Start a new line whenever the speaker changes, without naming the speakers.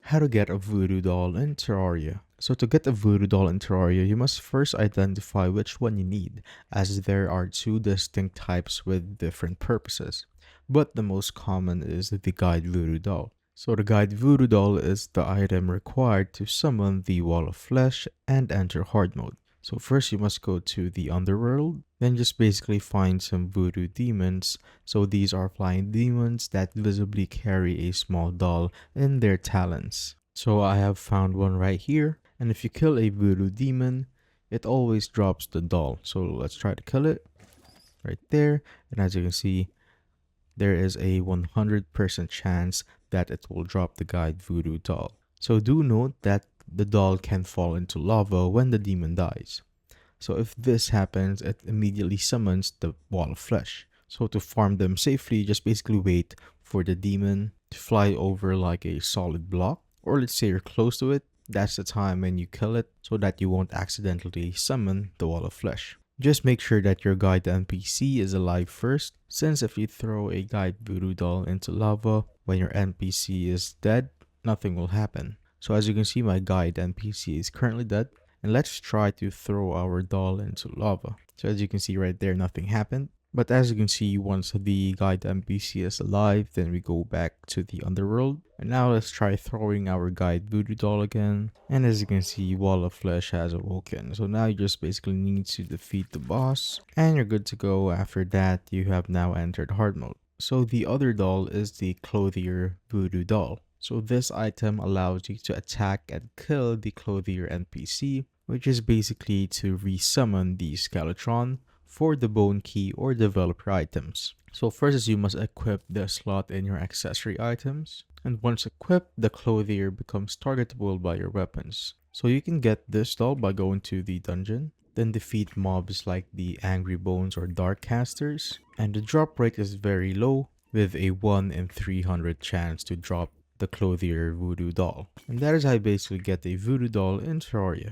How to get a voodoo doll in Terraria. So to get a voodoo doll in Terraria, you must first identify which one you need, as there are two distinct types with different purposes. But the most common is the guide voodoo doll. So the guide voodoo doll is the item required to summon the wall of flesh and enter hard mode. So first you must go to the underworld, then just basically find some voodoo demons. So these are flying demons that visibly carry a small doll in their talons. So I have found one right here, and if you kill a voodoo demon, it always drops the doll. So let's try to kill it right there, and as you can see, there is a 100% chance that it will drop the guide voodoo doll. So do note that the doll can fall into lava when the demon dies. So if this happens, it immediately summons the wall of flesh. So to farm them safely, just basically wait for the demon to fly over like a solid block, or let's say you're close to it. That's the time when you kill it so that you won't accidentally summon the wall of flesh. Just make sure that your guide NPC is alive first, since if you throw a guide voodoo doll into lava when your NPC is dead, nothing will happen. So as you can see, my guide NPC is currently dead, and let's try to throw our doll into lava. So as you can see right there, nothing happened. But as you can see, once the guide NPC is alive, then we go back to the underworld. And now let's try throwing our guide voodoo doll again. And as you can see, wall of flesh has awoken. So now you just basically need to defeat the boss, and you're good to go. After that, you have now entered hard mode. So the other doll is the clothier voodoo doll. So this item allows you to attack and kill the clothier NPC, which is basically to resummon the Skeletron for the bone key or developer items. So first is you must equip the slot in your accessory items, and once equipped, the clothier becomes targetable by your weapons. So you can get this doll by going to the dungeon, then defeat mobs like the angry bones or dark casters, and the drop rate is very low with a 1 in 300 chance to drop the clothier voodoo doll. And that is how you basically get a voodoo doll in Terraria.